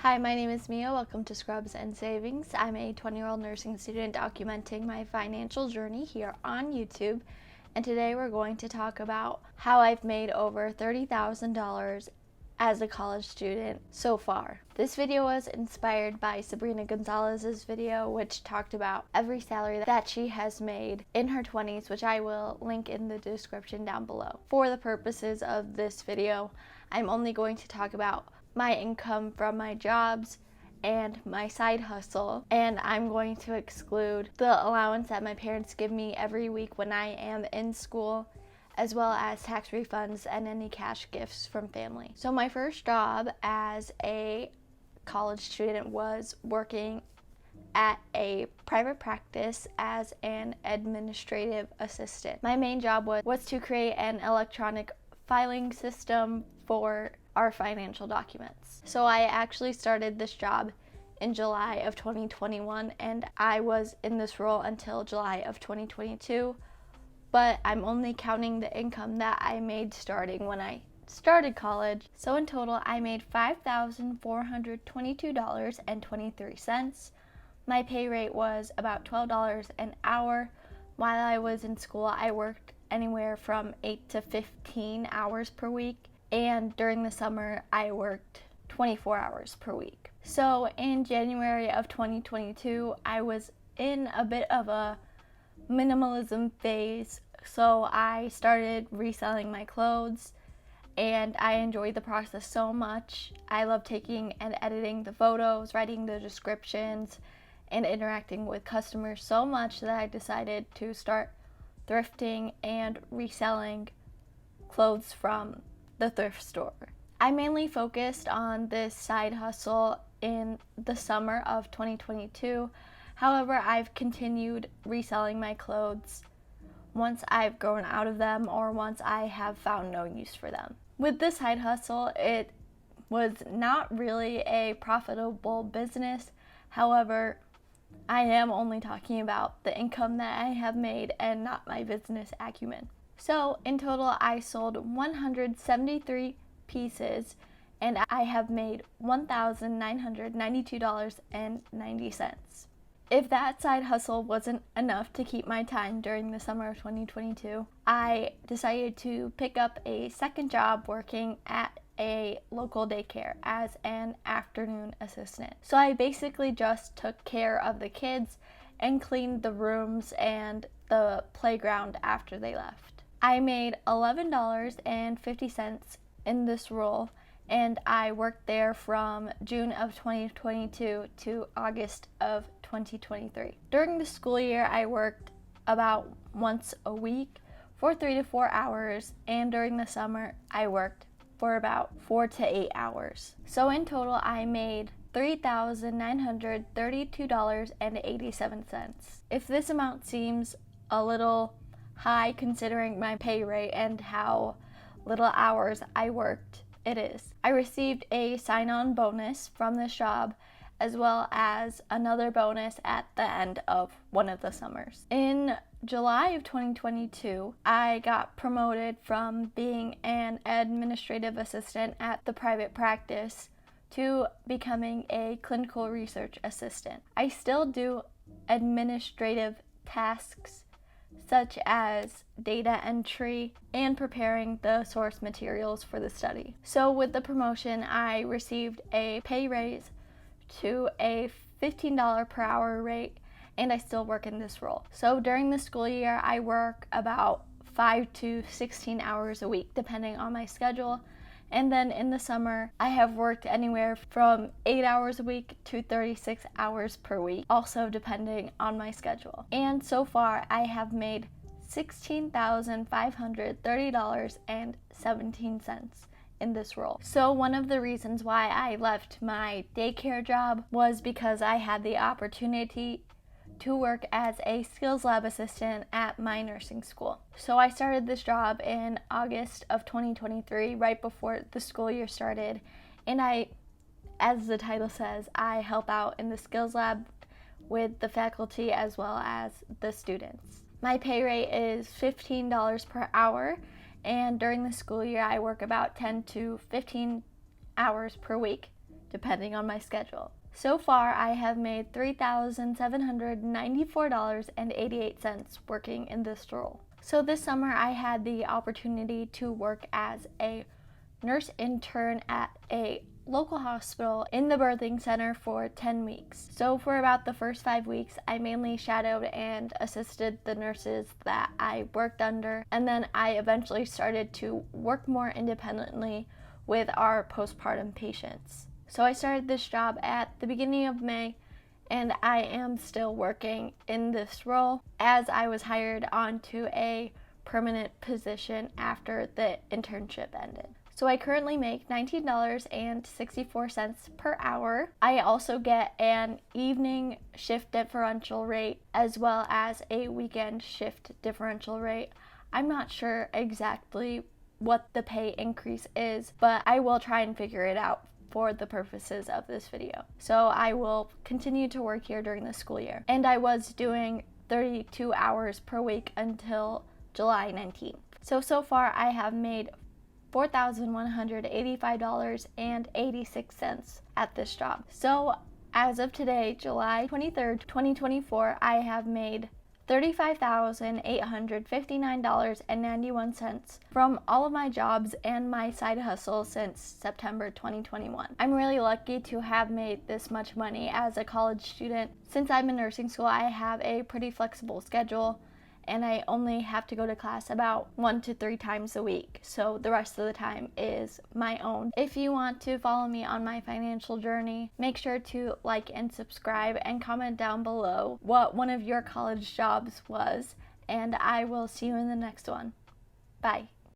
Hi, my name is Mia. Welcome to Scrubs and Savings. I'm a 20-year-old nursing student documenting my financial journey here on YouTube. And today we're going to talk about how I've made over $30,000 as a college student so far. This video was inspired by Sabrina Gonzalez's video, which talked about every salary that she has made in her 20s, which I will link in the description down below. For the purposes of this video, I'm only going to talk about my income from my jobs and my side hustle, and I'm going to exclude the allowance that my parents give me every week when I am in school, as well as tax refunds and any cash gifts from family. So my first job as a college student was working at a private practice as an administrative assistant. My main job was to create an electronic filing system for our financial documents. So I actually started this job in July of 2021, and I was in this role until July of 2022, but I'm only counting the income that I made starting when I started college. So in total, I made $5,422.23. My pay rate was about $12 an hour. While I was in school, I worked anywhere from 8 to 15 hours per week. And during the summer, I worked 24 hours per week. So in January of 2022, I was in a bit of a minimalism phase. So I started reselling my clothes, and I enjoyed the process so much. I love taking and editing the photos, writing the descriptions, and interacting with customers so much that I decided to start thrifting and reselling clothes from the thrift store. I mainly focused on this side hustle in the summer of 2022. However, I've continued reselling my clothes once I've grown out of them or once I have found no use for them. With this side hustle, it was not really a profitable business. However, I am only talking about the income that I have made and not my business acumen. So in total, I sold 173 pieces, and I have made $1,992.90. If that side hustle wasn't enough to keep my time during the summer of 2022, I decided to pick up a second job working at a local daycare as an afternoon assistant. So I basically just took care of the kids and cleaned the rooms and the playground after they left. I made $11.50 in this role, and I worked there from June of 2022 to August of 2023. During the school year, I worked about once a week for 3 to 4 hours, and during the summer, I worked for about 4 to 8 hours. So in total, I made $3,932.87. If this amount seems a little high considering my pay rate and how little hours I worked, it is. I received a sign-on bonus from this job, as well as another bonus at the end of one of the summers. In July of 2022, I got promoted from being an administrative assistant at the private practice to becoming a clinical research assistant. I still do administrative tasks such as data entry and preparing the source materials for the study. So with the promotion, I received a pay raise to a $15 per hour rate, and I still work in this role. So during the school year, I work about 5 to 16 hours a week, depending on my schedule. And then in the summer, I have worked anywhere from 8 hours a week to 36 hours per week, also depending on my schedule. And so far, I have made $16,530.17 in this role. So one of the reasons why I left my daycare job was because I had the opportunity to work as a skills lab assistant at my nursing school. So I started this job in August of 2023, right before the school year started, and as the title says, I help out in the skills lab with the faculty as well as the students. My pay rate is $15 per hour, and during the school year I work about 10 to 15 hours per week, depending on my schedule. So far, I have made $3,794.88 working in this role. So this summer, I had the opportunity to work as a nurse intern at a local hospital in the birthing center for 10 weeks. So for about the first 5 weeks, I mainly shadowed and assisted the nurses that I worked under, and then I eventually started to work more independently with our postpartum patients. So I started this job at the beginning of May, and I am still working in this role as I was hired onto a permanent position after the internship ended. So I currently make $19.64 per hour. I also get an evening shift differential rate as well as a weekend shift differential rate. I'm not sure exactly what the pay increase is, but I will try and figure it out for the purposes of this video. So I will continue to work here during the school year. And I was doing 32 hours per week until July 19th. So far I have made $4,185.86 at this job. So as of today, July 23rd, 2024, I have made $35,859.91 from all of my jobs and my side hustle since September 2021. I'm really lucky to have made this much money as a college student. Since I'm in nursing school, I have a pretty flexible schedule, and I only have to go to class about 1 to 3 times a week, so the rest of the time is my own. If you want to follow me on my financial journey, make sure to like and subscribe and comment down below what one of your college jobs was, and I will see you in the next one. Bye.